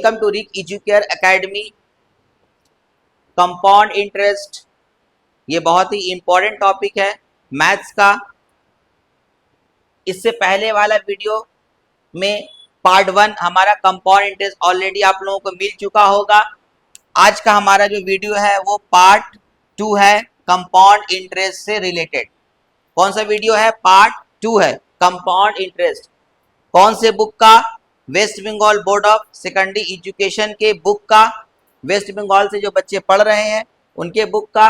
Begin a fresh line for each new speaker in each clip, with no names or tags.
Welcome to Rik educare academy. Compound interest ये बहुत ही इंपॉर्टेंट टॉपिक है मैथ्स का। इससे पहले वाला वीडियो में पार्ट 1 हमारा कंपाउंड इंटरेस्ट ऑलरेडी आप लोगों को मिल चुका होगा। आज का हमारा जो वीडियो है वो पार्ट 2 है कंपाउंड इंटरेस्ट से रिलेटेड। कौन सा वीडियो है? पार्ट 2 है कंपाउंड इंटरेस्ट। कौन से बुक का? West Bengal Board of Secondary Education के बुक का। वेस्ट बंगाल से जो बच्चे पढ़ रहे हैं उनके बुक का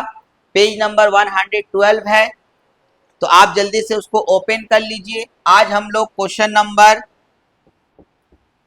पेज नंबर 112 है। तो आप जल्दी से उसको ओपन कर लीजिए। आज हम लोग क्वेश्चन नंबर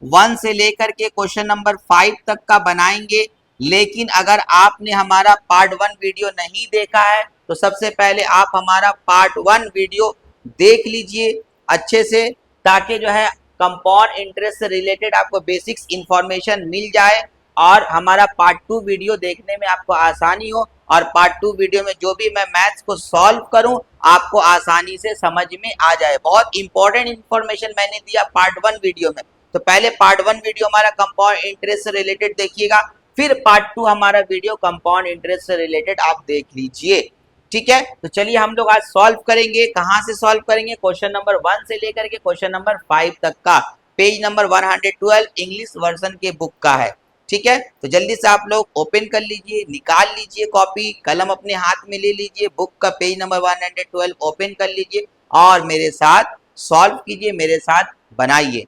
1 से लेकर के क्वेश्चन नंबर 5 तक का बनाएंगे। लेकिन अगर आपने हमारा पार्ट 1 वीडियो नहीं देखा है तो सबसे पहले आप हमारा पार्ट 1 वीडियो देख लीजिए अच्छे से, ताकि जो है कंपाउंड इंटरेस्ट से रिलेटेड आपको बेसिक्स इंफॉर्मेशन मिल जाए और हमारा पार्ट 2 वीडियो देखने में आपको आसानी हो और पार्ट 2 वीडियो में जो भी मैं मैथ्स को सॉल्व करूं आपको आसानी से समझ में आ जाए। बहुत इंपॉर्टेंट इंफॉर्मेशन मैंने दिया पार्ट 1 वीडियो में। तो पहले पार्ट 1 वीडियो हमारा कंपाउंड इंटरेस्ट से रिलेटेड देखिएगा, फिर पार्ट 2 हमारा वीडियो कंपाउंड इंटरेस्ट से रिलेटेड आप देख लीजिए। ठीक है, तो चलिए हम लोग आज सॉल्व करेंगे। कहां से सॉल्व करेंगे? क्वेश्चन नंबर 1 से लेकर के क्वेश्चन नंबर 5 तक का पेज नंबर 112 इंग्लिश वर्जन के बुक का है। ठीक है, तो जल्दी से आप लोग ओपन कर लीजिए, निकाल लीजिए कॉपी कलम अपने हाथ में ले लीजिए, बुक का पेज नंबर 112 ओपन कर लीजिए और मेरे साथ सॉल्व कीजिए, मेरे साथ बनाइए।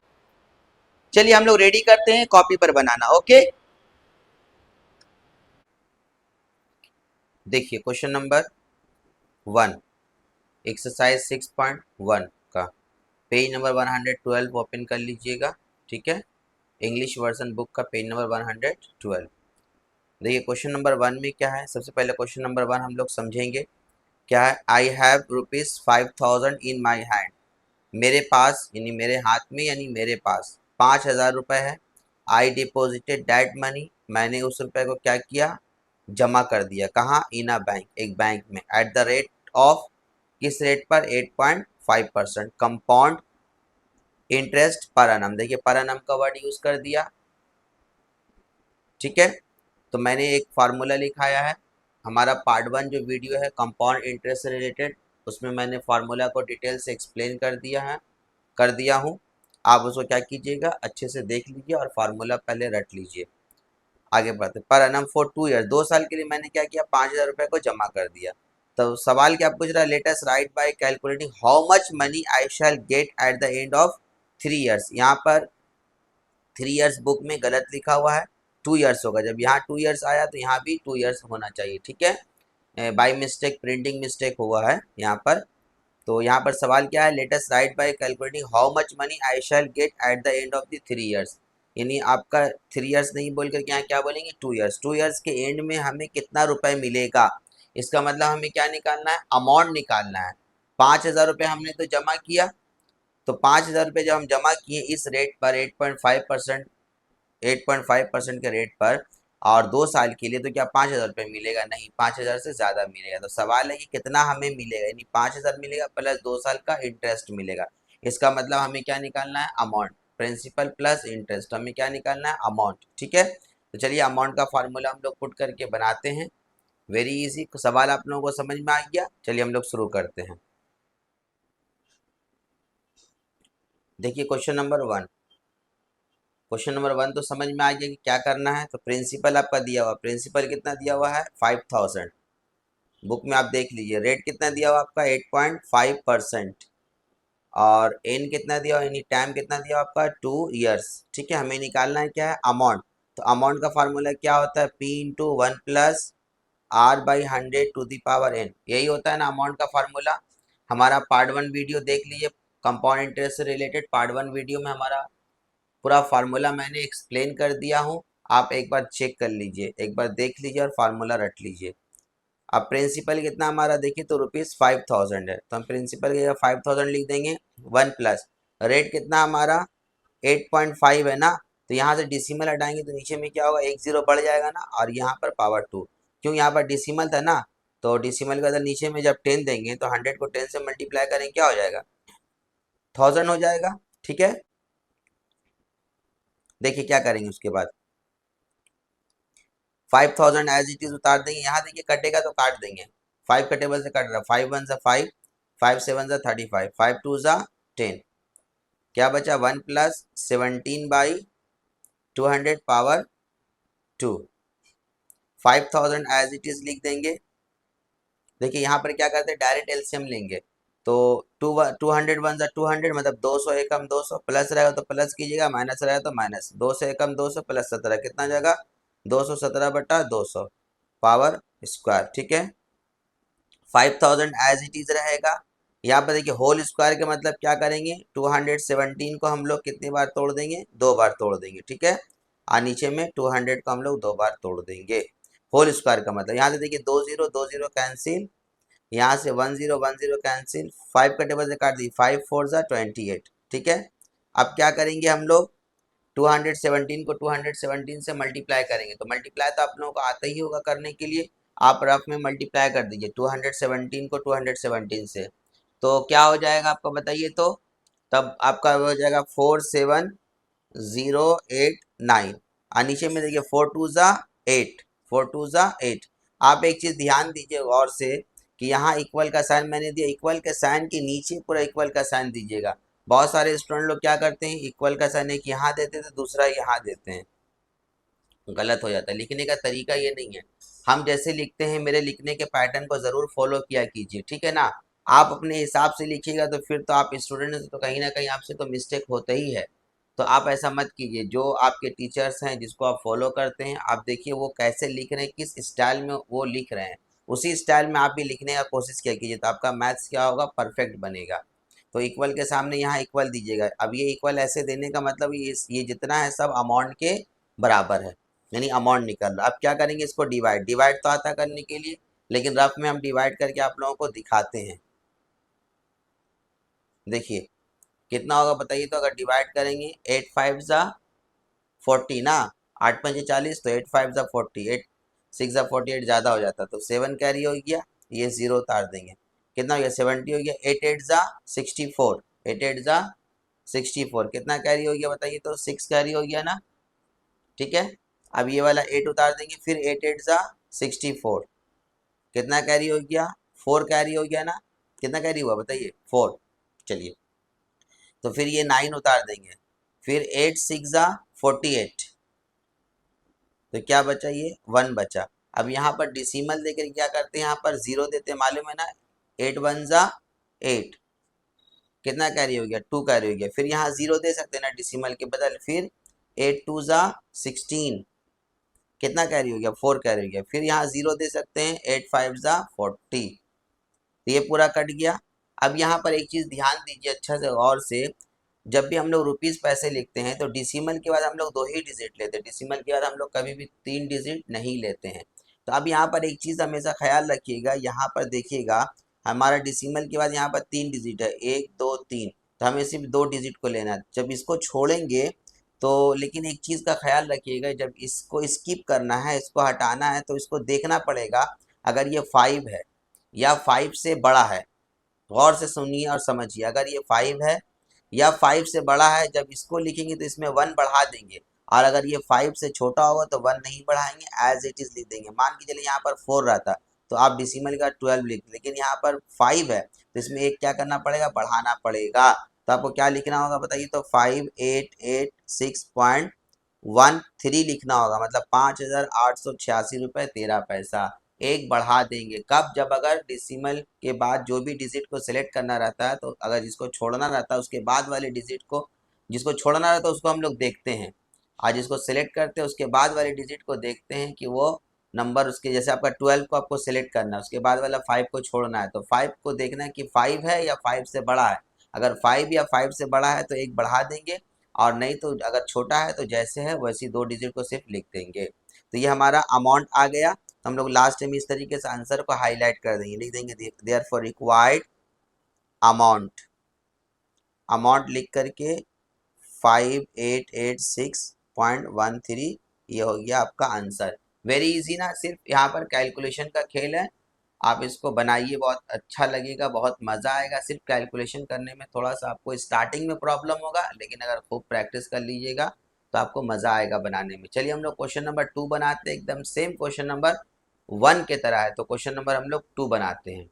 चलिए हम लोग रेडी करते हैं कॉपी पर बनाना। ओके, देखिए क्वेश्चन नंबर 1 एक्सरसाइज 6.1 का पेज नंबर 112 ओपन कर लीजिएगा। ठीक है, इंग्लिश वर्जन बुक का पेज नंबर 112। देखिए क्वेश्चन नंबर 1 में क्या है। सबसे पहले क्वेश्चन नंबर 1 हम लोग समझेंगे क्या है। I have ₹5000 in my hand. मेरे पास यानी मेरे हाथ में यानी मेरे पास 5000 रुपये है। आई डिपोजिटेड दैट मनी। मैंने उस रुपये को क्या किया? जमा कर दिया। कहाँ? इन अ बैंक, एक बैंक में। एट द रेट ऑफ, किस रेट पर? 8.5%। Compound interest per annum. देखिए पर एनम का वर्ड यूज कर दिया। ठीक है, तो मैंने एक फार्मूला लिखाया है। हमारा पार्ट 1 जो वीडियो है कंपाउंड इंटरेस्ट से रिलेटेड, उसमें मैंने फार्मूला को डिटेल से एक्सप्लेन कर दिया हूँ। आप उसको क्या कीजिएगा, अच्छे से देख लीजिए और फार्मूला पहले रट लीजिए। आगे बढ़ते। पर एनम फॉर 2 ईयर, 2 साल के लिए मैंने क्या किया? 5000 रुपये को जमा कर दिया। तो सवाल क्या पूछ रहा है? Let us right bye calculating how much money I shell gate at the end of 3 years. यहाँ पर 3 ईयर्स बुक में गलत लिखा हुआ है, 2 ईयर्स होगा। जब यहाँ 2 ईयर्स आया तो यहाँ भी 2 ईयर्स होना चाहिए। ठीक है, बाय मिस्टेक प्रिंटिंग मिस्टेक हुआ है यहाँ पर। तो यहाँ पर सवाल क्या है? Let us right bye calculating how much money I shell gate at the end of the 3 years. यानी आपका 3 ईयर्स नहीं बोल करके यहाँ क्या बोलेंगे? 2 ईयर्स। 2 ईयर्स के एंड में हमें कितना रुपए मिलेगा, इसका मतलब हमें क्या निकालना है? अमाउंट निकालना है। 5000 रुपये हमने तो जमा किया, तो 5000 रुपये जब हम जमा किए इस रेट पर 8.5% 8.5% के रेट पर और 2 साल के लिए, तो क्या 5000 रुपये मिलेगा? नहीं, 5000 से ज़्यादा मिलेगा। तो सवाल है कि कितना हमें मिलेगा, यानी 5000 मिलेगा प्लस 2 साल का इंटरेस्ट मिलेगा। इसका मतलब हमें क्या निकालना है? अमाउंट। प्रिंसिपल प्लस इंटरेस्ट, हमें क्या निकालना है? अमाउंट। ठीक है, तो चलिए अमाउंट का फार्मूला हम लोग पुट करके बनाते हैं। Very easy. सवाल आप लोगों को समझ में आ गया? चलिए हम लोग शुरू करते हैं। देखिए क्वेश्चन नंबर 1, क्वेश्चन नंबर 1 तो समझ में आ गया कि क्या करना है। तो प्रिंसिपल आपका दिया हुआ, प्रिंसिपल कितना दिया हुआ है? 5000। बुक में आप देख लीजिए। रेट कितना दिया हुआ आपका? 8.5%। और एन कितना दिया हुआ, यानी टाइम कितना दिया हुआ आपका? 2 ईयर्स। ठीक है, हमें निकालना है क्या है? अमाउंट। तो अमाउंट का फार्मूला क्या होता है? P into 1 plus R/100 to the power n। यही होता है ना अमाउंट का फार्मूला। हमारा पार्ट 1 वीडियो देख लीजिए कंपाउंड इंटरेस्ट से रिलेटेड। पार्ट 1 वीडियो में हमारा पूरा फार्मूला मैंने एक्सप्लेन कर दिया हूँ। आप एक बार चेक कर लीजिए, एक बार देख लीजिए और फार्मूला रट लीजिए। अब प्रिंसिपल कितना हमारा देखिए, तो ₹5000 है, तो हम प्रिंसिपल की 5000 लिख देंगे। 1 प्लस रेट कितना हमारा? 8.5 है ना, तो यहाँ से डिसिमल हटाएंगे तो नीचे में क्या होगा? 1 0 बढ़ जाएगा ना, और यहाँ पर पावर 2। क्यों? यहाँ पर डिसिमल था ना, तो डिसिमल के अंदर नीचे में जब 10 देंगे तो 100 को 10 से मल्टीप्लाई करेंगे, क्या हो जाएगा? 1000 हो जाएगा। ठीक है, देखिए क्या करेंगे उसके बाद। 5000 एज इट इज उतार देंगे, यहाँ देखिए कटेगा तो काट देंगे, 5 का टेबल से कट रहा है, 5 1 जा 5, 5 7 जा 35, 5 2 जा 10, क्या बचा 1 plus 17/200 power 2, 5000 as it is लिख देंगे। देखिए यहाँ पर क्या करते हैं, डायरेक्ट एलसीएम लेंगे, तो 200 जा 200 मतलब 200 एकम 200, प्लस रहेगा तो प्लस कीजिएगा, माइनस रहेगा तो माइनस, 200 एकम 200 प्लस 17 कितना जाएगा 217/200 पावर स्क्वायर, ठीक है। 5000 एज इट इज रहेगा। यहाँ पर देखिए होल स्क्वायर के मतलब क्या करेंगे, 217 को हम लोग कितनी बार तोड़ देंगे, 2 बार तोड़ देंगे, ठीक है। और नीचे में 200 को हम लोग 2 बार तोड़ देंगे। होल स्क्वायर का मतलब यहाँ से देखिए 2 0 कैंसिल, यहाँ से 1 0 कैंसिल, 5 का टेबल से काट दी, 5 4 जा 28, ठीक है। अब क्या करेंगे हम लोग, 217 को 217 से मल्टीप्लाई करेंगे, तो मल्टीप्लाई तो आप लोगों को आता ही होगा करने के लिए, आप रफ में मल्टीप्लाई कर दीजिए 217 को 217 से, तो क्या हो जाएगा आपको बताइए, तो तब आपका हो जाएगा 47089, और नीचे में देखिए 4 2 जा 8, 4 2 जा 8। आप एक चीज़ ध्यान दीजिए गौर से कि यहाँ इक्वल का साइन मैंने दिया, इक्वल के साइन के नीचे पूरा इक्वल का साइन दीजिएगा। बहुत सारे स्टूडेंट लोग क्या करते हैं, इक्वल का साइन एक यहाँ देते हैं तो दूसरा यहाँ देते हैं, गलत हो जाता है। लिखने का तरीका ये नहीं है, हम जैसे लिखते हैं मेरे लिखने के पैटर्न को ज़रूर फॉलो किया कीजिए, ठीक है ना। आप अपने हिसाब से लिखिएगा तो फिर तो आप स्टूडेंट हैं तो कहीं ना कहीं आपसे तो मिस्टेक होता ही है, तो आप ऐसा मत कीजिए। जो आपके टीचर्स हैं जिसको आप फॉलो करते हैं, आप देखिए वो कैसे लिख रहे हैं, किस स्टाइल में वो लिख रहे हैं, उसी स्टाइल में आप भी लिखने का कोशिश किया कीजिए, तो आपका मैथ्स क्या होगा, परफेक्ट बनेगा। तो इक्वल के सामने यहाँ इक्वल दीजिएगा। अब ये इक्वल ऐसे देने का मतलब ये जितना है सब अमाउंट के बराबर है, यानी अमाउंट निकल रहा। अब क्या करेंगे, इसको डिवाइड, डिवाइड तो आता करने के लिए, लेकिन रफ में हम डिवाइड करके आप लोगों को दिखाते हैं। देखिए कितना होगा बताइए, तो अगर डिवाइड करेंगे 8 5 जा 40 ना, 8 5 40, तो 8 5 जा 40, 8 6 जा 48 ज़्यादा हो जाता, तो 7 कैरी हो गया, ये 0 उतार देंगे, कितना हो गया 70 हो गया, 8 8 जा 64, 8 8 जा 64, कितना कैरी हो गया बताइए, तो 6 कैरी हो गया ना, ठीक है। अब ये वाला 8 उतार देंगे, फिर 8 8 जा 64, कितना कैरी हो गया, 4 कैरी हो गया ना, कितना कैरी हुआ बताइए 4, चलिए। तो फिर ये 9 उतार देंगे, फिर 8 6 जा 48, तो क्या बचा, ये 1 बचा। अब यहाँ पर डिसिमल देकर क्या करते हैं, यहाँ पर 0 देते हैं, मालूम है ना, 8 1 जा 8, कितना कैरी हो गया 2 कैरी हो गया, फिर यहाँ 0 दे सकते हैं ना डिसिमल के बदल, फिर 8 2 जा 16, कितना कैरी हो गया 4 कैरी हो गया, फिर यहाँ 0 दे सकते हैं, 8 5 जा 40, तो ये पूरा कट गया। अब यहाँ पर एक चीज़ ध्यान दीजिए अच्छा से गौर से, जब भी हम लोग रुपीज़ पैसे लिखते हैं तो डिसिमल के बाद हम लोग 2 ही डिजिट लेते हैं, डिसिमल के बाद हम लोग कभी भी 3 डिजिट नहीं लेते हैं। तो अब यहाँ पर एक चीज़ हमेशा ख्याल रखिएगा, यहाँ पर देखिएगा हमारा डिसिमल के बाद यहाँ पर 3 डिजिट है, 1 2 3, तो हमें सिर्फ 2 डिजिट को लेना है। जब इसको छोड़ेंगे तो लेकिन एक चीज़ का ख्याल रखिएगा, जब इसको स्किप करना है, इसको हटाना है, तो इसको देखना पड़ेगा अगर ये 5 है या 5 से बड़ा है, गौर से सुनिए और समझिए, अगर ये 5 है या 5 से बड़ा है, जब इसको लिखेंगे तो इसमें 1 बढ़ा देंगे, और अगर ये 5 से छोटा होगा तो 1 नहीं बढ़ाएंगे, एज इट इज लिख देंगे। मान के चलिए यहाँ पर 4 रहता तो आप डिसिमल का 12 लिख, लेकिन यहाँ पर 5 है तो इसमें एक क्या करना पड़ेगा, बढ़ाना पड़ेगा। तो आपको क्या लिखना होगा बताइए, तो 5886.13 लिखना होगा, मतलब 5886.13 एक बढ़ा देंगे। कब, जब अगर डिसिमल के बाद जो भी डिजिट को सिलेक्ट करना रहता है, तो अगर जिसको छोड़ना रहता है उसके बाद वाले डिजिट को, जिसको छोड़ना रहता है उसको हम लोग देखते हैं, और जिसको सिलेक्ट करते हैं उसके बाद वाले डिजिट को देखते हैं कि वो नंबर उसके, जैसे आपका 12 को आपको सिलेक्ट करना है, उसके बाद वाला 5 को छोड़ना है, तो 5 को देखना है कि 5 है या 5 से बड़ा है। अगर 5 या 5 से बड़ा है तो एक बढ़ा देंगे, और नहीं तो अगर छोटा है तो जैसे है वैसी 2 डिजिट को सिर्फ लिख देंगे। तो ये हमारा अमाउंट आ गया। हम लोग लास्ट में इस तरीके से आंसर को हाईलाइट कर देंगे, लिख देंगे देयरफॉर रिक्वायर्ड अमाउंट, अमाउंट लिख करके 5886.13, ये हो गया आपका आंसर। वेरी इजी ना, सिर्फ यहाँ पर कैलकुलेशन का खेल है, आप इसको बनाइए, बहुत अच्छा लगेगा, बहुत मज़ा आएगा। सिर्फ कैलकुलेशन करने में थोड़ा सा आपको स्टार्टिंग में प्रॉब्लम होगा, लेकिन अगर खूब प्रैक्टिस कर लीजिएगा तो आपको मज़ा आएगा बनाने में। चलिए हम लोग क्वेश्चन नंबर 2 बनाते हैं, एकदम सेम क्वेश्चन नंबर 1 के तरह है। तो क्वेश्चन नंबर हम लोग 2 बनाते हैं।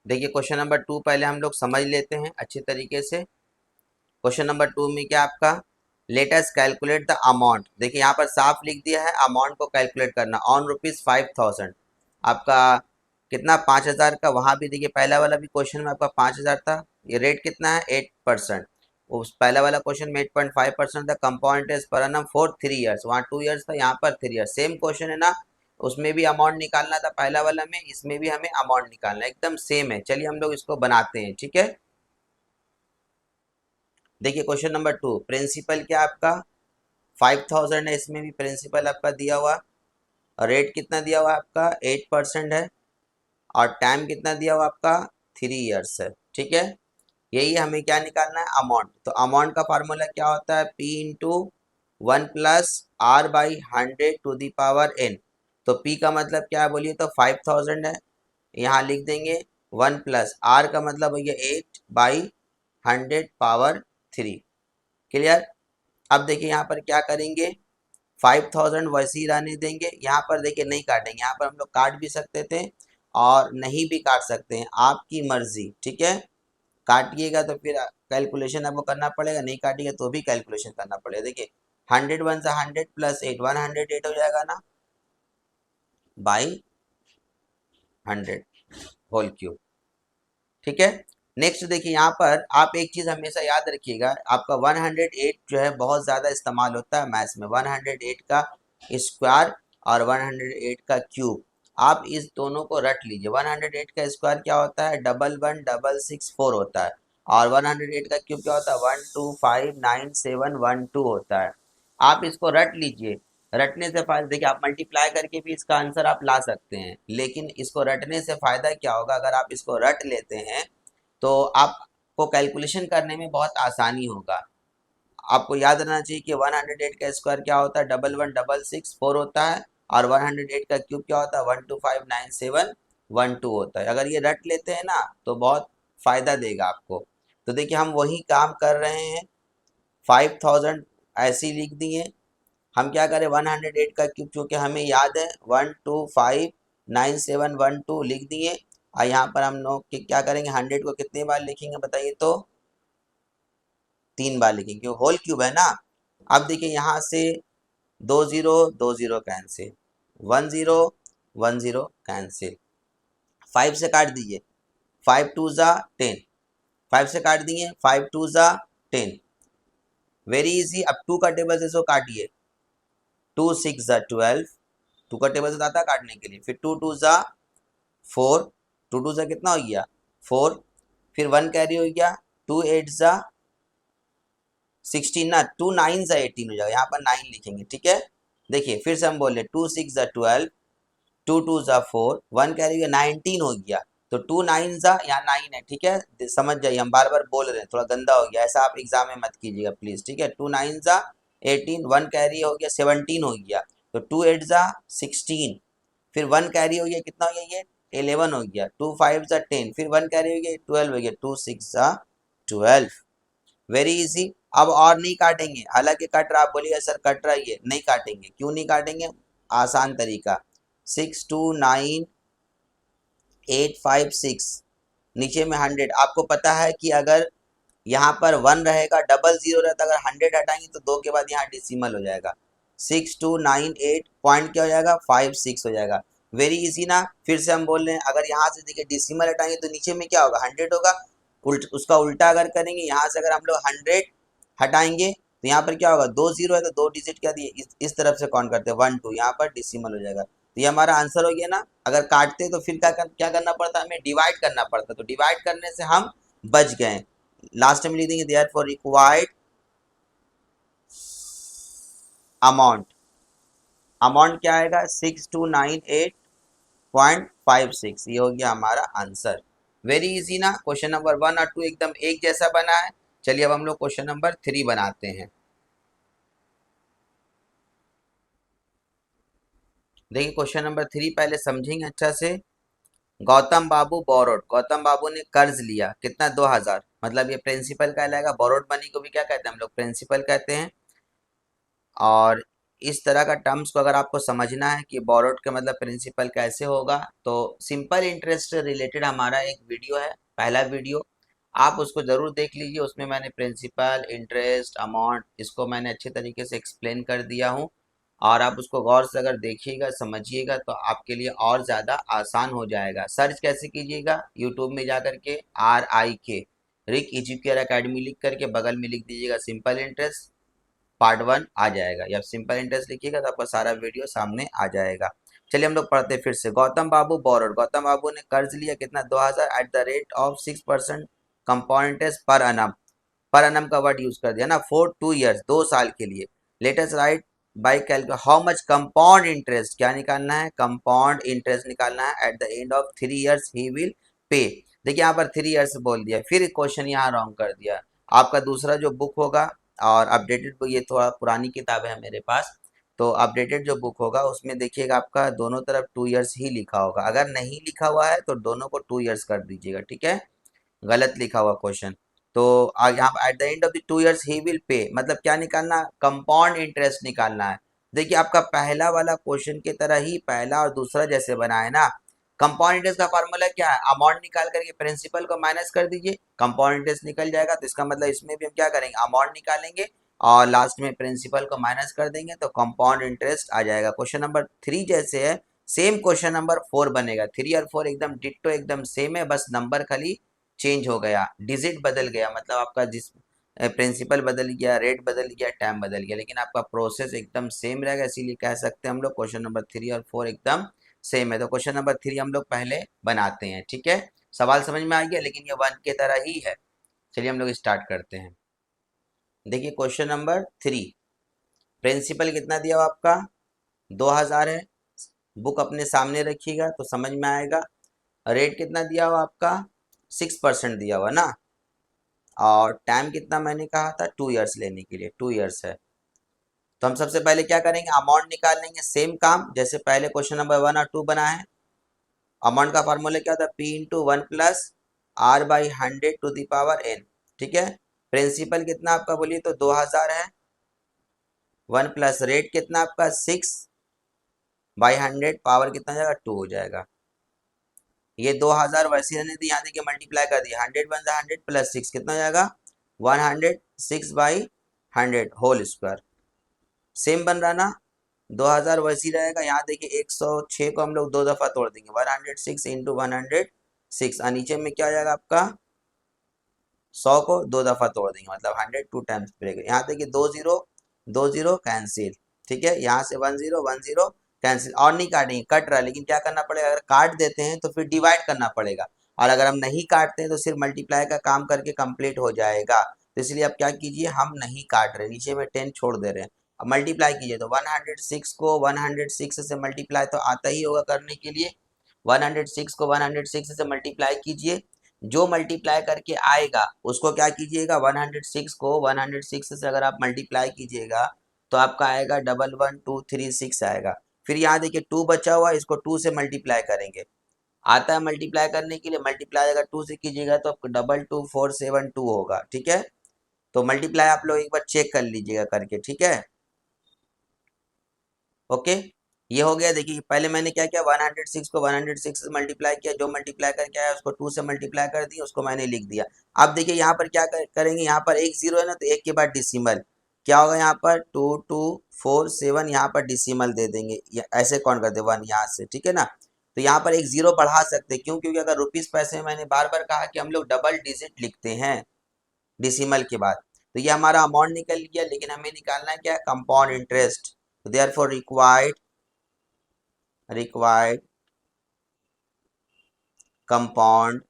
देखिए क्वेश्चन नंबर 2 पहले हम लोग समझ लेते हैं अच्छे तरीके से। क्वेश्चन नंबर 2 में क्या आपका, let us calculate the amount. देखिए यहाँ पर साफ लिख दिया है अमाउंट को कैलकुलेट करना ऑन ₹5000। आपका कितना, 5000 का। वहाँ भी देखिए पहला वाला भी क्वेश्चन में आपका 5000 था। ये रेट कितना है, 8%। उस पहला वाला क्वेश्चन में 8.5% था। Compound interest per annum for 3 years, वहाँ 2 ईयर्स था, यहाँ पर 3 ईयर्स। सेम क्वेश्चन है ना, उसमें भी अमाउंट निकालना था पहला वाला में, इसमें भी हमें अमाउंट निकालना है, एकदम सेम है। चलिए हम लोग इसको बनाते हैं, ठीक है। देखिए क्वेश्चन नंबर 2, प्रिंसिपल क्या आपका 5000 है, इसमें भी प्रिंसिपल आपका दिया हुआ। रेट कितना दिया हुआ आपका 8% है, और टाइम कितना दिया हुआ आपका 3 ईयर्स है, ठीक है। यही हमें क्या निकालना है, अमाउंट। तो अमाउंट का फार्मूला क्या होता है, P into 1 plus R by 100 to the power n। तो P का मतलब क्या है बोलिए, तो 5000 है, यहाँ लिख देंगे 1 प्लस R का मतलब हो गया 8 बाई 100 पावर 3। क्लियर। अब देखिए यहाँ पर क्या करेंगे, 5000 वैसे ही रहने देंगे। यहाँ पर देखिए नहीं काटेंगे, यहाँ पर हम लोग काट भी सकते थे और नहीं भी काट सकते हैं, आपकी मर्जी, ठीक है। काटिएगा तो फिर कैलकुलेशन आपको करना पड़ेगा, नहीं काटिएगा तो भी कैलकुलेशन करना पड़ेगा। देखिए 100 1 से 100 प्लस 8 108 हो जाएगा ना, बाई 100 होल क्यूब, ठीक है। नेक्स्ट देखिए यहाँ पर आप एक चीज हमेशा याद रखिएगा, आपका 108 जो है बहुत ज्यादा इस्तेमाल होता है मैथ्स में। 108 का स्क्वायर और 108 का क्यूब, आप इस दोनों को रट लीजिए। 108 का स्क्वायर क्या होता है, 11664 होता है, और 108 का क्यूब क्या होता है, 1259712 होता है। आप इसको रट लीजिए। रटने से फायदा, देखिए आप मल्टीप्लाई करके भी इसका आंसर आप ला सकते हैं, लेकिन इसको रटने से फायदा क्या होगा, अगर आप इसको रट लेते हैं तो आपको कैलकुलेशन करने में बहुत आसानी होगा। आपको याद रहना चाहिए कि 108 का स्क्वायर क्या होता है, 11664 होता है, और 108 का क्यूब क्या होता है, 1259712 होता है। अगर ये रट लेते हैं ना तो बहुत फायदा देगा आपको। तो देखिए हम वही काम कर रहे हैं, 5000 ऐसे ही लिख दिए। हम क्या करें, 108 का क्यूब चूंकि हमें याद है 1259712 लिख दिए, और यहाँ पर हम लोग क्या करेंगे, 100 को कितने बार लिखेंगे बताइए, तो 3 बार लिखेंगे, होल क्यूब है ना। अब देखिए यहाँ से 20 कैंसिल, 10 कैंसिल, 5 से काट दीजिए, 5 2 जा 10, 5 से काट दिए, 5 2 जा 10, वेरी इजी। अब 2 का टेबल से इसको काटिए, 2 6 जा 12, 2 का टेबल से आता है काटने के लिए। फिर 2 2 जा 4, 2 2 जा कितना हो गया 4, फिर 1 कैरी हो गया, 2 8 जा 16 ना, 2 9 जा 18 हो जाएगा, यहाँ पर 9 लिखेंगे, ठीक है। देखिए फिर से हम बोल रहे 2 6 जा 12, 2 2 जा 4, 1 कैरी हो गया 19 हो गया, तो 2 9 जा यहाँ 9 है, ठीक है। समझ जाइए, हम बार बार बोल रहे हैं, थोड़ा गंदा हो गया, ऐसा आप एग्जाम में मत कीजिएगा प्लीज, ठीक है। 2 9 जा 18, 1 कैरी हो गया 17 हो गया, तो 2 8 जा 16, फिर 1 कैरी हो गया, कितना हो गया ये 11 हो गया, 2 5 जा 10, फिर 1 कैरी हो गया 12 हो गया, 2 6 जा 12, वेरी इजी। अब और नहीं काटेंगे, हालांकि कट रहा, आप बोलिए सर कट रहा है, नहीं काटेंगे। क्यों नहीं काटेंगे, आसान तरीका, 629856, नीचे में 100। आपको पता है कि अगर यहाँ पर 1 रहेगा, 00 रहता, अगर 100 हटाएंगे तो 2 के बाद यहाँ डिसिमल हो जाएगा, 6298 पॉइंट क्या हो जाएगा 56 हो जाएगा। वेरी इजी ना। फिर से हम बोल रहे हैं, अगर यहाँ से देखिए डिसिमल हटाएंगे तो नीचे में क्या होगा 100 होगा, उसका उल्टा अगर करेंगे, यहाँ से अगर हम लोग 100 हटाएंगे तो यहाँ पर क्या होगा, 2 0 है तो 2 डिजिट क्या दिए, इस तरफ से काउंट करते हैं 1 2, यहाँ पर डिसिमल हो जाएगा। तो ये हमारा आंसर हो गया ना। अगर काटते तो फिर क्या करना पड़ता, हमें डिवाइड करना पड़ता, तो डिवाइड करने से हम बच गए। लास्ट में लिख देंगे देयरफॉर रिक्वायर्ड अमाउंट, अमाउंट क्या आएगा 6298.56, ये हो गया हमारा आंसर। वेरी इजी ना। क्वेश्चन नंबर 1 और 2 एकदम एक जैसा बना है। चलिए अब हम लोग क्वेश्चन नंबर 3 बनाते हैं। देखिए क्वेश्चन नंबर 3 पहले समझेंगे अच्छा से। गौतम बाबू बोरोड, गौतम बाबू ने कर्ज लिया, कितना 2000, मतलब ये प्रिंसिपल कहलाएगा। बोरोड मनी को भी क्या कहते हैं हम लोग, प्रिंसिपल कहते हैं। और इस तरह का टर्म्स को अगर आपको समझना है कि बोरोड का मतलब प्रिंसिपल कैसे होगा, तो सिंपल इंटरेस्ट से रिलेटेड हमारा एक वीडियो है, पहला वीडियो, आप उसको ज़रूर देख लीजिए। उसमें मैंने प्रिंसिपल, इंटरेस्ट, अमाउंट, इसको मैंने अच्छे तरीके से एक्सप्लेन कर दिया हूँ। और आप उसको गौर से अगर देखिएगा, समझिएगा, तो आपके लिए और ज़्यादा आसान हो जाएगा। सर्च कैसे कीजिएगा, यूट्यूब में जा करके RIK, रिक एजुकेयर अकेडमी लिख करके बगल में लिख दीजिएगा सिंपल इंटरेस्ट पार्ट 1 आ जाएगा, या सिंपल इंटरेस्ट लिखिएगा तो आपका सारा वीडियो सामने आ जाएगा। चलिए हम लोग पढ़ते फिर से। गौतम बाबू बोरोड, गौतम बाबू ने कर्ज लिया कितना, 2000 at the rate of 6% compound interest पर अनम। पर अनम का वर्ड यूज कर दिया ना, फॉर 2 ईयर्स, 2 साल के लिए। Latest right by calculate how much compound interest, क्या निकालना है, कंपाउंड इंटरेस्ट निकालना है at the end of 3 years he will pay. देखिए यहाँ पर 3 ईयर्स बोल दिया, फिर क्वेश्चन यहाँ रॉन्ग कर दिया। आपका दूसरा जो बुक होगा, और अपडेटेड बुक, ये थोड़ा पुरानी किताब है मेरे पास, तो अपडेटेड जो बुक होगा उसमें देखिएगा आपका दोनों तरफ 2 ईयर्स ही लिखा होगा। अगर नहीं लिखा हुआ है तो दोनों को 2 ईयर्स कर दीजिएगा, ठीक है, गलत लिखा हुआ क्वेश्चन। तो यहाँ at the end of the 2 years he will pay, मतलब क्या निकालना, कंपाउंड इंटरेस्ट निकालना है। देखिए आपका पहला वाला क्वेश्चन की तरह ही पहला और दूसरा जैसे बना है ना, कंपाउंड इंटरेस्ट का फॉर्मूला क्या है, अमाउंट निकाल करके प्रिंसिपल को माइनस कर दीजिए, कंपाउंड इंटरेस्ट निकल जाएगा। तो इसका मतलब इसमें भी हम क्या करेंगे, अमाउंट निकालेंगे और लास्ट में प्रिंसिपल को माइनस कर देंगे, तो कंपाउंड इंटरेस्ट आ जाएगा। क्वेश्चन नंबर 3 जैसे है, सेम क्वेश्चन नंबर 4 बनेगा। 3 और 4 एकदम डिट्टो, एकदम सेम है, बस नंबर खाली चेंज हो गया, डिजिट बदल गया, मतलब आपका जिस प्रिंसिपल बदल गया, रेट बदल गया, टाइम बदल गया, लेकिन आपका प्रोसेस एकदम सेम रहेगा। इसीलिए कह सकते हैं हम लोग क्वेश्चन नंबर 3 और 4 एकदम सेम है। तो क्वेश्चन नंबर 3 हम लोग पहले बनाते हैं, ठीक है, सवाल समझ में आ गया, लेकिन ये 1 के तरह ही है। चलिए हम लोग स्टार्ट करते हैं। देखिए क्वेश्चन नंबर 3, प्रिंसिपल कितना दिया हुआ आपका, 2000 है। बुक अपने सामने रखिएगा तो समझ में आएगा। रेट कितना दिया हुआ आपका, 6% दिया हुआ ना, और टाइम कितना मैंने कहा था, 2 ईयर्स लेने के लिए, 2 ईयर्स है। तो हम सबसे पहले क्या करेंगे, अमाउंट निकाल लेंगे, सेम काम जैसे पहले क्वेश्चन नंबर 1 और 2 बना है। अमाउंट का फार्मूला क्या था, P × 1 + R/100 to the power n, ठीक है। प्रिंसिपल कितना आपका बोलिए तो 2000 है, 1 प्लस रेट कितना आपका 6/100, पावर कितना जाएगा 2 हो जाएगा। ये 2000 वैसे रहने दी, यहाँ देखिए मल्टीप्लाई कर दिया, 100 बन जाए 100 + 6 कितना हो जाएगा 100, 6/100 होल स्क्वायर, सेम बन रहा ना। 2000 वैसी रहेगा, यहाँ देखिए 106 को हम लोग 2 दफा तोड़ देंगे, 106 इंटू 106, और नीचे में क्या हो जाएगा आपका 100 को 2 दफा तोड़ देंगे, मतलब 100 2 टाइम्स ब्रेक। यहाँ देखिए 2 0 कैंसिल, ठीक है, यहाँ से 1 0 कैंसिल, और नहीं काटेंगे, कट रहा है, लेकिन क्या करना पड़ेगा, अगर काट देते हैं तो फिर डिवाइड करना पड़ेगा, और अगर हम नहीं काटते हैं तो सिर्फ मल्टीप्लाई का काम करके कंप्लीट हो जाएगा। तो इसलिए आप क्या कीजिए, हम नहीं काट रहे, नीचे में 10 छोड़ दे रहे हैं, अब मल्टीप्लाई कीजिए तो 106 को 106 से मल्टीप्लाई तो आता ही होगा करने के लिए, 106 को 106 से मल्टीप्लाई कीजिए, जो मल्टीप्लाई करके आएगा उसको क्या कीजिएगा, 106 को 106 से अगर आप मल्टीप्लाई कीजिएगा तो आपका आएगा 11236 आएगा। फिर यहाँ देखिए 2 बचा हुआ, इसको 2 से मल्टीप्लाई करेंगे, आता है मल्टीप्लाई करने के लिए, मल्टीप्लाई अगर 2 से कीजिएगा तो आपको 22472 होगा, ठीक है। तो मल्टीप्लाई आप लोग एक बार चेक कर लीजिएगा करके, ठीक है, ओके। ये हो गया। देखिए पहले मैंने क्या किया, 106 को 106 से मल्टीप्लाई किया, जो मल्टीप्लाई करके आया उसको 2 से मल्टीप्लाई कर दिया, उसको मैंने लिख दिया। अब देखिए यहाँ पर क्या करेंगे, यहाँ पर एक जीरो है ना, तो एक के बाद डिसिमल क्या होगा, यहाँ पर 2247, यहाँ पर डिसिमल दे देंगे, ऐसे कौन कर दे 1 यहाँ से, ठीक है ना। तो यहाँ पर एक जीरो बढ़ा सकते, क्यों, क्योंकि अगर रुपीज पैसे में मैंने बार बार कहा कि हम लोग डबल डिजिट लिखते हैं डिसिमल के बाद। तो ये हमारा अमाउंट निकल गया, लेकिन हमें निकालना है क्या, कंपाउंड इंटरेस्ट। तो देयरफॉर रिक्वायर्ड कंपाउंड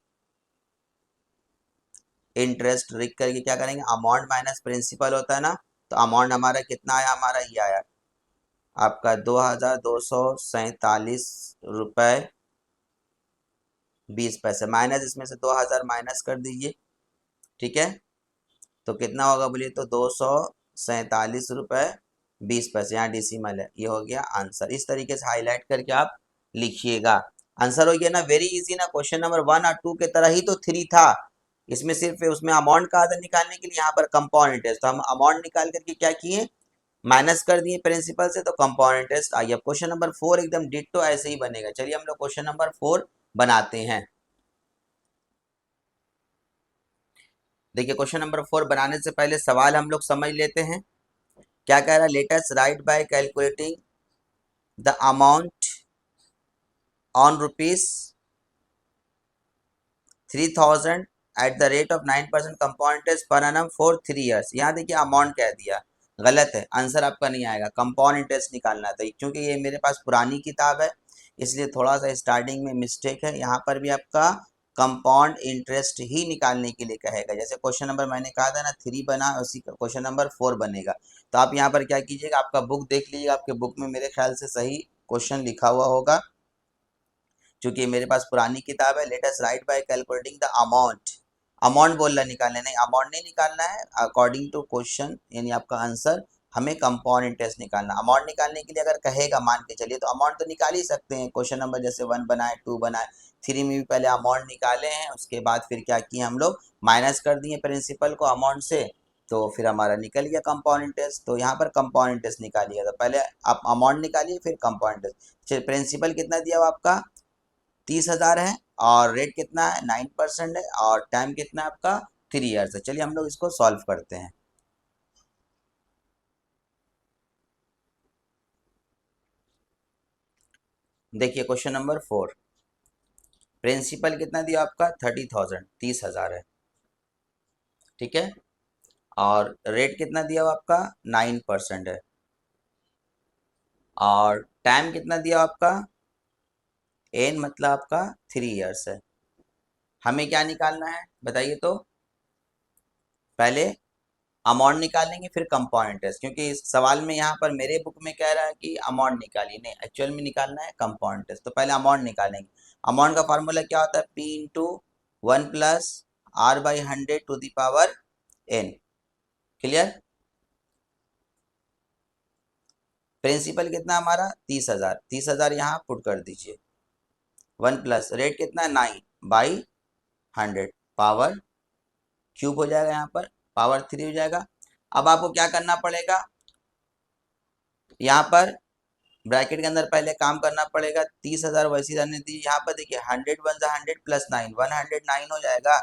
इंटरेस्ट, लिख करके क्या करेंगे, अमाउंट माइनस प्रिंसिपल होता है ना, तो अमाउंट हमारा कितना आया, हमारा ये आया आपका 2247 रुपये 20 पैसे, माइनस इसमें से 2000 माइनस कर दीजिए, ठीक है। तो कितना होगा बोलिए तो 247 रुपये 20 पैसे, यहाँ डिसिमल है, ये हो गया आंसर। इस तरीके से हाईलाइट करके आप लिखिएगा, आंसर हो गया ना, वेरी इजी ना। क्वेश्चन नंबर 1 और 2 के तरह ही तो 3 था, इसमें सिर्फ उसमें अमाउंट का आधा निकालने के लिए यहाँ पर कंपाउंड इंटरेस्ट, तो हम अमाउंट निकाल करके क्या किए, माइनस कर दिए प्रिंसिपल से तो कंपाउंड इंटरेस्ट आई। अब क्वेश्चन नंबर 4 एकदम डिट्टो ऐसे ही बनेगा। चलिए हम लोग क्वेश्चन नंबर 4 बनाते हैं। देखिए क्वेश्चन नंबर 4 बनाने से पहले सवाल हम लोग समझ लेते हैं। क्या कह रहा है, let us right bye calculating the amount on rupees 3000 at the rate of 9% compound interest per annum for 3 years. यहाँ देखिए अमाउंट कह दिया, गलत है, आंसर आपका नहीं आएगा, कंपाउंड इंटरेस्ट निकालना था। क्योंकि ये मेरे पास पुरानी किताब है इसलिए थोड़ा सा स्टार्टिंग में मिस्टेक है। यहाँ पर भी आपका कंपाउंड इंटरेस्ट ही निकालने के लिए कहेगा। जैसे क्वेश्चन नंबर मैंने कहा था ना 3 बना, उसी का क्वेश्चन नंबर 4 बनेगा। तो आप यहाँ पर क्या कीजिएगा, आपका बुक देख लीजिएगा, आपके बुक में मेरे ख्याल से सही क्वेश्चन लिखा हुआ होगा। क्योंकि मेरे पास पुरानी किताब है। Let us right bye calculating the amount, amount बोलना निकालना नहीं, अमाउंट नहीं निकालना है, अकॉर्डिंग टू क्वेश्चन यानी आपका आंसर हमें कंपाउंड इंटरेस्ट निकालना। अमाउंट निकालने के लिए अगर कहेगा मान के चलिए तो अमाउंट तो निकाल ही सकते हैं। क्वेश्चन नंबर जैसे 1 बनाए, 2 बनाए, 3 में भी पहले अमाउंट निकाले हैं, उसके बाद फिर क्या किए हम लोग, माइनस कर दिए प्रिंसिपल को अमाउंट से, तो फिर हमारा निकल गया कंपाउंड इंटरेस्ट। तो यहाँ पर कंपाउंड इंटरेस्ट निकालिएगा तो पहले आप अमाउंट निकालिए फिर कंपाउंड इंटरेस्ट। प्रिंसिपल कितना दिया हुआ आपका 30,000 है और रेट कितना है 9% है और टाइम कितना है आपका 3 ईयर्स है। चलिए हम लोग इसको सॉल्व करते हैं। देखिए क्वेश्चन नंबर 4, प्रिंसिपल कितना दिया आपका 30,000, 30,000 है, ठीक है, और रेट कितना दिया हुआ आपका 9% है और टाइम कितना दिया हुआ आपका एन मतलब आपका 3 ईयर्स है। हमें क्या निकालना है बताइए तो, पहले अमाउंट निकालेंगे फिर कंपाउंड इंटरेस्ट, क्योंकि इस सवाल में यहाँ पर मेरे बुक में कह रहा है कि अमाउंट निकालिए, नहीं एक्चुअल में निकालना है कंपाउंड इंटरेस्ट। तो पहले अमाउंट निकालेंगे। अमाउंट का फॉर्मूला क्या होता है, P into 1+r/100 to the power n। Clear. Principal कितना हमारा 30,000, 30,000 यहाँ पुट कर दीजिए, 1 प्लस रेट कितना है 9/100, पावर क्यूब हो जाएगा, यहाँ पर पावर 3 हो जाएगा। अब आपको क्या करना पड़ेगा, यहाँ पर ब्रैकेट के अंदर पहले काम करना पड़ेगा। 30,000 वैसी रहने दीजिए। यहाँ पर देखिए 100 वन जा 100 प्लस 9, 109 हो जाएगा।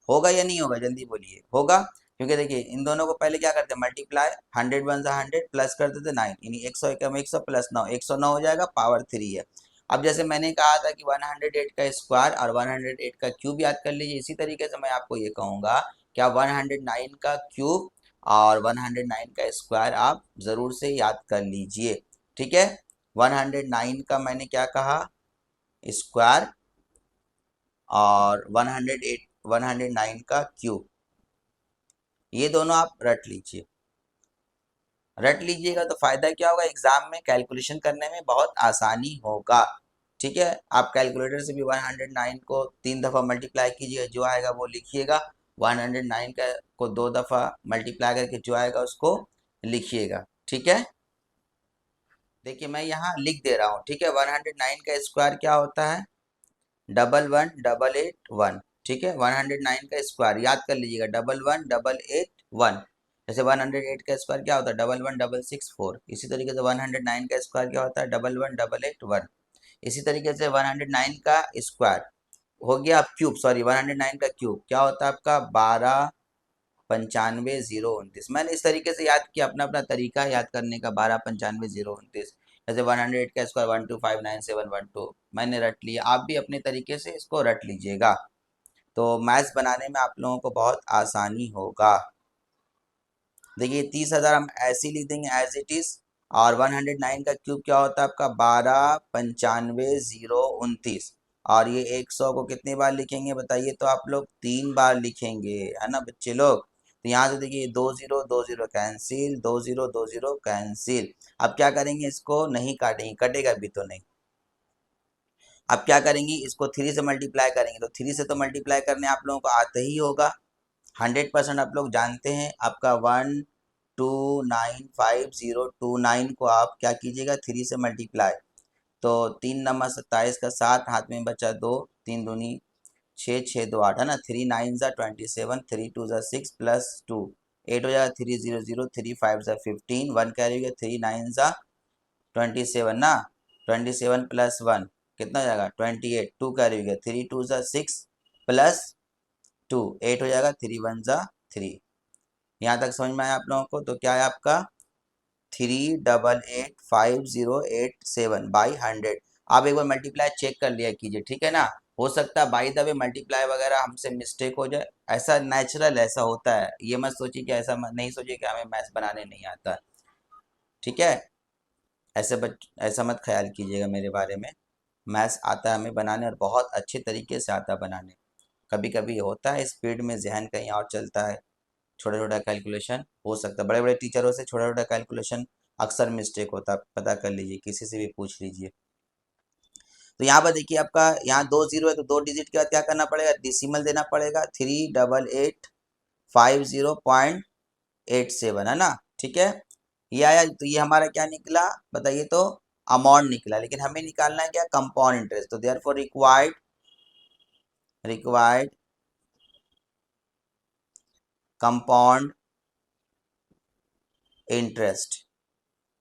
होगा या नहीं होगा जल्दी बोलिए, होगा। क्योंकि देखिए इन दोनों को पहले क्या करते हैं मल्टीप्लाई, 100 वन जा 100 प्लस कर देते 9, यानी 100 एकम 100 प्लस 9, 109 हो जाएगा, पावर 3 है। अब जैसे मैंने कहा था कि 108 का स्क्वायर और 108 का क्यूब याद कर लीजिए, इसी तरीके से मैं आपको ये कहूँगा क्या 109 का क्यूब और 109 का स्क्वायर आप ज़रूर से याद कर लीजिए, ठीक है। 109 का मैंने क्या कहा स्क्वायर और 109 का क्यूब, ये दोनों आप रट लीजिए। रट लीजिएगा तो फायदा क्या होगा, एग्जाम में कैलकुलेशन करने में बहुत आसानी होगा, ठीक है। आप कैलकुलेटर से भी 109 को 3 दफ़ा मल्टीप्लाई कीजिएगा, जो आएगा वो लिखिएगा। 109 का को 2 दफ़ा मल्टीप्लाई करके जो आएगा उसको लिखिएगा, ठीक है। देखिए मैं यहाँ लिख दे रहा हूँ, ठीक है। 109 का स्क्वायर क्या होता है 11,188,1, ठीक है। 109 का स्क्वायर याद कर लीजिएगा 11,188,1। जैसे 108 का स्क्वायर क्या होता है 11,166,4। इसी तरीके से 109 का स्क्वायर क्या होता है 11,188,1। इसी तरीके से 109 का स्क्वायर हो गया आप क्यूब, सॉरी 109 का क्यूब क्या होता है आपका 12,95,029। मैंने इस तरीके से याद किया, अपना अपना तरीका है याद करने का, 12,95,029। जैसे 108 का स्क्वायर 1259712 मैंने रट लिया, आप भी अपने तरीके से इसको रट लीजिएगा, तो मैथ्स बनाने में आप लोगों को बहुत आसानी होगा। देखिए 30,000 हम ऐसे ही लिख देंगे एज इट इज, और 109 का क्यूब क्या होता है आपका 12,95,029, और ये 100 को कितनी बार लिखेंगे बताइए तो आप लोग 3 बार लिखेंगे, है ना बच्चे लोग। तो यहाँ से देखिए 2 0 2 0 कैंसिल, 2 0 2 0 कैंसिल। अब क्या करेंगे, इसको नहीं काटेंगे, कटेगा भी तो नहीं। अब क्या करेंगे, इसको 3 से मल्टीप्लाई करेंगे, तो 3 से तो मल्टीप्लाई करने आप लोगों को आते ही होगा, 100% आप लोग जानते हैं। आपका 1295029 को आप क्या कीजिएगा 3 से मल्टीप्लाई, तो 3 × 27 का 7, हाथ में बचा 2, 3 दूनी 6, 6 2 8, है ना। 3 9 ज़ा 27, 3 2 ज़ा 6 प्लस 2 8 हो जाएगा 300, 3 5 ज़ा 15, 1 कैरी हो गया, 3 9 ज़ा 27 ना, 27 प्लस 1 कितना हो जाएगा 28, 2 कैरी हो गया, 3 2 ज़ा 6 प्लस 2 8 हो जाएगा, 3 1 ज़ा 3। यहाँ तक समझ में आया आप लोगों को? तो क्या है आपका 3885087 आप एक बार मल्टीप्लाई चेक कर लिया कीजिए, ठीक है ना। हो सकता है बाई द वे मल्टीप्लाई वगैरह हमसे मिस्टेक हो जाए, ऐसा नेचुरल ऐसा होता है, ये मत सोचिए कि ऐसा नहीं सोचिए कि हमें मैथ्स बनाने नहीं आता, ठीक है। ऐसा मत ख्याल कीजिएगा मेरे बारे में, मैथ्स आता है हमें बनाने और बहुत अच्छे तरीके से आता है बनाने। कभी कभी होता है स्पीड में जहन कहीं और चलता है, छोटा छोटा कैलकुलेशन हो सकता है, बड़े बड़े टीचरों से छोटा छोटा कैलकुलेशन अक्सर मिस्टेक होता है, पता कर लीजिए, किसी से भी पूछ लीजिए। तो यहाँ पर देखिए आपका यहाँ 2 0 है, तो 2 डिजिट के बाद क्या करना पड़ेगा, डिसिमल देना पड़ेगा, 38850.87 है ना, ठीक है। ये आया, तो ये हमारा क्या निकला बताइए, तो अमाउंट निकला, लेकिन हमें निकालना है क्या, कंपाउंड इंटरेस्ट। तो देयरफॉर रिक्वायर्ड कंपाउंड इंटरेस्ट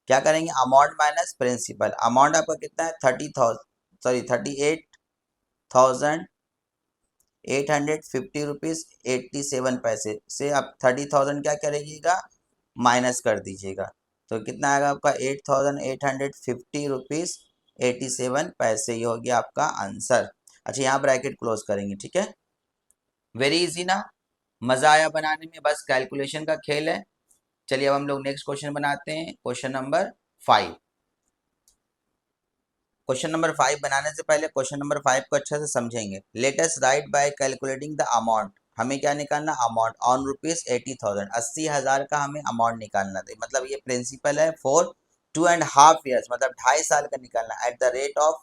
क्या करेंगे, अमाउंट माइनस प्रिंसिपल। अमाउंट आपका कितना है 38,850 रुपीज़ 87 पैसे से आप 30,000 क्या करिएगा, माइनस कर दीजिएगा, तो कितना आएगा आपका 8,850 रुपीज़ 87 पैसे, ये हो गया आपका आंसर। अच्छा यहाँ ब्रैकेट क्लोज करेंगे, ठीक है। वेरी इजी ना, मजा आया बनाने में, बस कैलकुलेशन का खेल है। चलिए अब हम लोग नेक्स्ट क्वेश्चन बनाते हैं, क्वेश्चन नंबर 5। क्वेश्चन नंबर 5 बनाने से पहले क्वेश्चन नंबर 5 को अच्छे से समझेंगे। Let us right bye calculating the amount, हमें क्या निकालना, अमाउंट ऑन रुपीज 80,000, 80,000 का हमें अमाउंट निकालना था, मतलब ये प्रिंसिपल है फॉर 2.5 ईयर्स, मतलब 2.5 साल का निकालना, at the rate of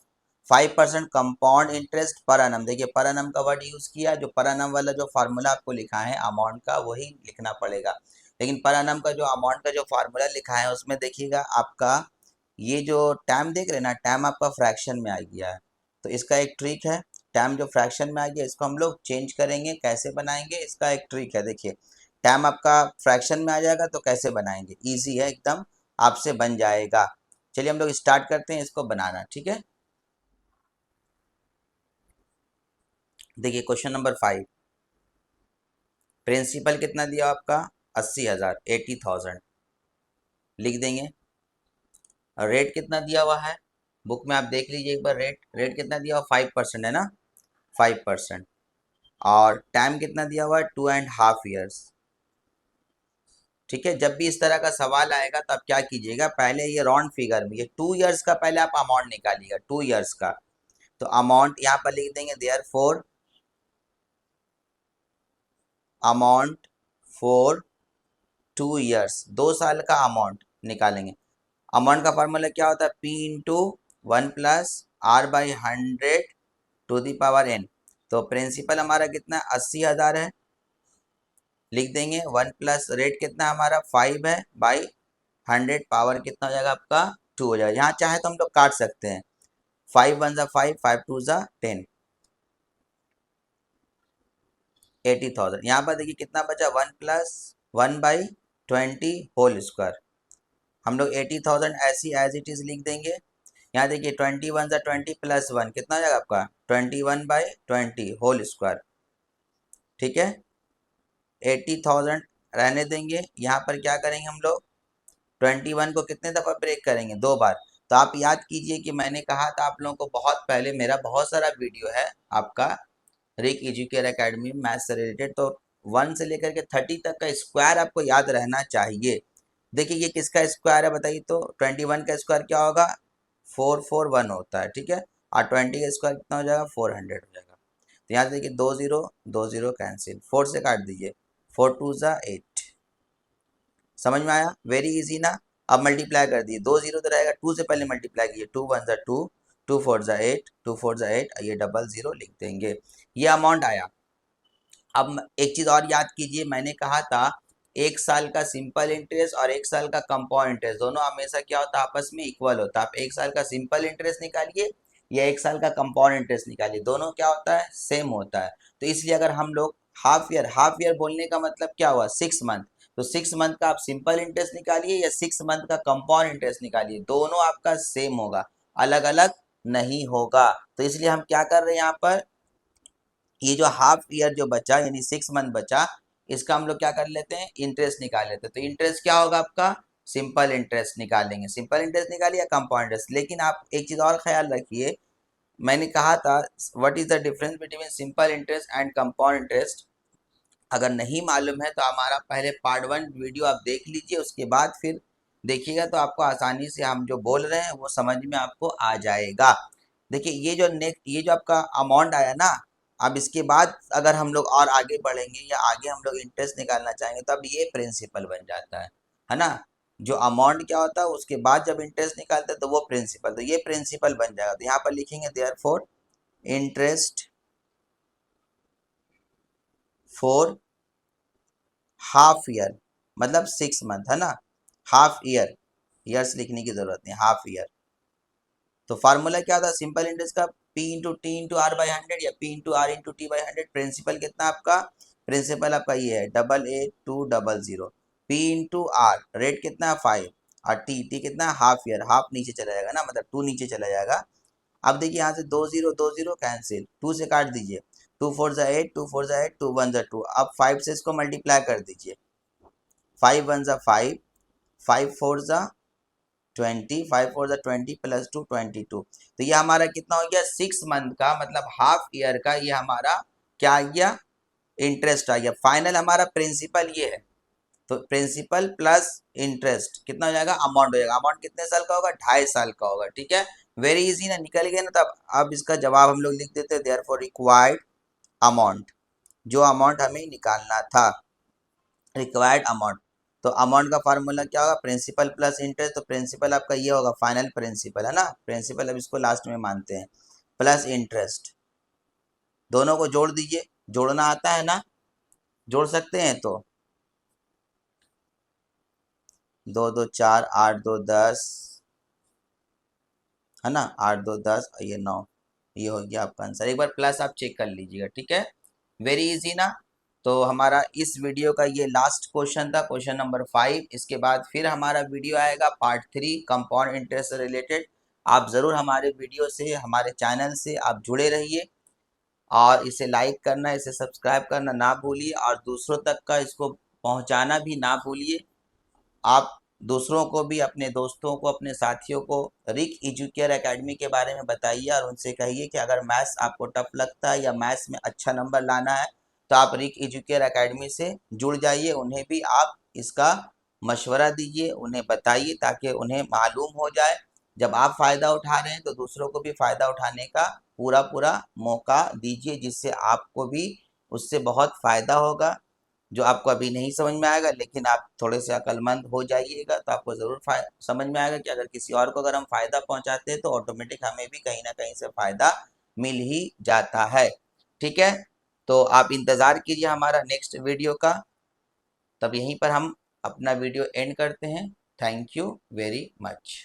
5% compound interest per annum. देखिए पर एनम का वर्ड यूज किया, जो पर एनम वाला जो फार्मूला आपको लिखा है अमाउंट का वही लिखना पड़ेगा, लेकिन पर एनम का जो अमाउंट का जो फार्मूला लिखा है उसमें देखिएगा आपका ये जो टाइम देख रहे हैं ना, टाइम आपका फ्रैक्शन में आ गया है, तो इसका एक ट्रिक है, टाइम जो फ्रैक्शन में आ गया इसको हम लोग चेंज करेंगे, कैसे बनाएंगे इसका एक ट्रिक है। देखिए टाइम आपका फ्रैक्शन में आ जाएगा तो कैसे बनाएंगे, इजी है एकदम, आपसे बन जाएगा। चलिए हम लोग स्टार्ट करते हैं इसको बनाना, ठीक है। देखिए क्वेश्चन नंबर 5, प्रिंसिपल कितना दिया आपका 80,000, 80,000 लिख देंगे। रेट कितना दिया हुआ है बुक में, आप देख लीजिए एक बार, रेट रेट कितना दिया हुआ 5% है ना, 5%। और टाइम कितना दिया हुआ है 2.5 ईयर्स, ठीक है। जब भी इस तरह का सवाल आएगा तो आप क्या कीजिएगा, पहले ये राउंड फिगर में ये 2 ईयर्स का पहले आप अमाउंट निकालिएगा, 2 ईयर्स का, तो अमाउंट यहाँ पर लिख देंगे, therefore amount for 2 years, 2 साल का अमाउंट निकालेंगे। अमाउंट का फॉर्मूला क्या होता है, P into 1+R/100 to the power n। तो प्रिंसिपल हमारा कितना 80,000 है, लिख देंगे 1 प्लस रेट कितना हमारा 5 है बाई 100, पावर कितना हो जाएगा आपका 2 हो जाएगा। यहाँ चाहे तो हम लोग काट सकते हैं, 5 1 ज़ा 5, 5 2 ज़ा 10, 80,000। यहाँ पर देखिए कितना बचा 1 प्लस 1/20 होल स्क्वायर, हम लोग 80,000 ऐसी एज इट इज लिख देंगे। यहाँ देखिए 20 1 ज़ा 20 प्लस 1 कितना हो जाएगा आपका 21/20 होल स्क्वायर, ठीक है। 80,000 रहने देंगे, यहाँ पर क्या करेंगे हम लोग 21 को कितने दफ़ा ब्रेक करेंगे, 2 बार। तो आप याद कीजिए कि मैंने कहा था आप लोगों को बहुत पहले, मेरा बहुत सारा वीडियो है आपका रिक एजुकेयर एकेडमी मैथ्स से रिलेटेड, तो 1 से लेकर के 30 तक का स्क्वायर आपको याद रहना चाहिए। देखिए ये किसका स्क्वायर है बताइए, तो 21 का स्क्वायर क्या होगा 441 होता है, ठीक है। और 20 का स्क्वायर कितना हो जाएगा 400 हो जाएगा। तो यहाँ देखिए 2 0 कैंसिल, 4 से काट दीजिए, 4 2 ज़ा 8, समझ में आया, वेरी इजी ना। अब मल्टीप्लाई कर दिए, 2 0 तो रहेगा, 2 से पहले मल्टीप्लाई कीजिए, 2 1 ज़ा 2, 2 4 ज़ा 8, 2 4 ज़ा 8, ये 0 लिख देंगे, ये अमाउंट आया। अब एक चीज़ और याद कीजिए, मैंने कहा था 1 साल का सिंपल इंटरेस्ट और 1 साल का कंपाउंड इंटरेस्ट दोनों हमेशा क्या होता है आपस में इक्वल होता है। आप 1 साल का सिंपल इंटरेस्ट निकालिए या 1 साल का कंपाउंड इंटरेस्ट निकालिए, दोनों क्या होता है सेम होता है। तो इसलिए अगर हम लोग हाफ ईयर बोलने का मतलब क्या हुआ 6 मंथ, तो 6 मंथ का आप सिंपल इंटरेस्ट निकालिए या 6 मंथ का कंपाउंड इंटरेस्ट निकालिए, दोनों आपका सेम होगा, अलग अलग नहीं होगा। तो इसलिए हम क्या कर रहे हैं यहाँ पर, ये जो हाफ ईयर जो बचा यानी 6 मंथ बचा, इसका हम लोग क्या कर लेते हैं, इंटरेस्ट निकाल लेते हैं। तो इंटरेस्ट क्या होगा आपका, सिंपल इंटरेस्ट निकालेंगे, सिंपल इंटरेस्ट निकालिए या कंपाउंड इंटरेस्ट। लेकिन आप एक चीज और ख्याल रखिए, मैंने कहा था what is the difference between simple interest and compound interest. अगर नहीं मालूम है तो हमारा पहले पार्ट 1 वीडियो आप देख लीजिए, उसके बाद फिर देखिएगा तो आपको आसानी से हम जो बोल रहे हैं वो समझ में आपको आ जाएगा। देखिए ये जो आपका अमाउंट आया ना, अब इसके बाद अगर हम लोग और आगे बढ़ेंगे या आगे हम लोग इंटरेस्ट निकालना चाहेंगे तो अब ये प्रिंसिपल बन जाता है ना। जो अमाउंट क्या होता है उसके बाद जब इंटरेस्ट निकालते हैं तो वो प्रिंसिपल, तो ये प्रिंसिपल बन जाएगा। तो यहाँ पर लिखेंगे therefore interest for half year, मतलब 6 मंथ, है ना। हाफ ईयर, ईयर्स लिखने की जरूरत नहीं, हाफ ईयर। तो फार्मूला क्या था सिंपल इंटरेस्ट का, P into T into R by 100 या P into R into T by 100। Principal कितना आपका, प्रिंसिपल आपका ये है 88,200। P इंटू आर रेट कितना है 5, और टी कितना है हाफ ईयर, हाफ नीचे चला जाएगा ना, मतलब 2 नीचे चला जाएगा। अब देखिए यहाँ से 2 0 कैंसिल, 2 से काट दीजिए, 2 4 जा 8, 2 4 जा 8, 2 1 जा 2। अब 5 से इसको मल्टीप्लाई कर दीजिए, 5 1 जा 5, 5 4 जा 20, 5 4 जा 20 प्लस 2 22। तो ये हमारा कितना हो गया, 6 मंथ का मतलब हाफ ईयर का ये हमारा क्या आ गया, इंटरेस्ट आ गया। फाइनल हमारा प्रिंसिपल ये है, तो प्रिंसिपल प्लस इंटरेस्ट कितना हो जाएगा, अमाउंट हो जाएगा। अमाउंट कितने साल का होगा, 2.5 साल का होगा, ठीक है। वेरी इजी ना, निकल गया ना। तब अब इसका जवाब हम लोग लिख देते हैं देयरफॉर रिक्वायर्ड अमाउंट, जो अमाउंट हमें निकालना था, रिक्वायर्ड अमाउंट। तो अमाउंट का फार्मूला क्या होगा, प्रिंसिपल प्लस इंटरेस्ट। तो प्रिंसिपल आपका ये होगा, फाइनल प्रिंसिपल है ना, प्रिंसिपल अब इसको लास्ट में मानते हैं, प्लस इंटरेस्ट। दोनों को जोड़ दीजिए, जोड़ना आता है ना, जोड़ सकते हैं। तो 2 2 4, 8 2 10, है ना, 8 2 10 और ये 9, ये हो गया आपका आंसर। एक बार प्लस आप चेक कर लीजिएगा, ठीक है। वेरी इजी ना। तो हमारा इस वीडियो का ये लास्ट क्वेश्चन था, क्वेश्चन नंबर 5। इसके बाद फिर हमारा वीडियो आएगा पार्ट 3 कंपाउंड इंटरेस्ट से रिलेटेड। आप ज़रूर हमारे वीडियो से, हमारे चैनल से आप जुड़े रहिए, और इसे लाइक करना, इसे सब्सक्राइब करना ना भूलिए, और दूसरों तक का इसको पहुंचाना भी ना भूलिए। आप दूसरों को भी, अपने दोस्तों को, अपने साथियों को रिक एजुकेयर एकेडमी के बारे में बताइए, और उनसे कहिए कि अगर मैथ्स आपको टफ लगता है या मैथ्स में अच्छा नंबर लाना है तो आप रिक एजुकेयर एकेडमी से जुड़ जाइए। उन्हें भी आप इसका मशवरा दीजिए, उन्हें बताइए, ताकि उन्हें मालूम हो जाए जब आप फ़ायदा उठा रहे हैं तो दूसरों को भी फ़ायदा उठाने का पूरा पूरा मौका दीजिए, जिससे आपको भी उससे बहुत फ़ायदा होगा। जो आपको अभी नहीं समझ में आएगा, लेकिन आप थोड़े से अक्लमंद हो जाइएगा तो आपको ज़रूर समझ में आएगा कि अगर किसी और को अगर हम फ़ायदा पहुंचाते हैं तो ऑटोमेटिक हमें भी कहीं ना कहीं से फ़ायदा मिल ही जाता है, ठीक है। तो आप इंतज़ार कीजिए हमारा नेक्स्ट वीडियो का। तब यहीं पर हम अपना वीडियो एंड करते हैं। Thank you very much.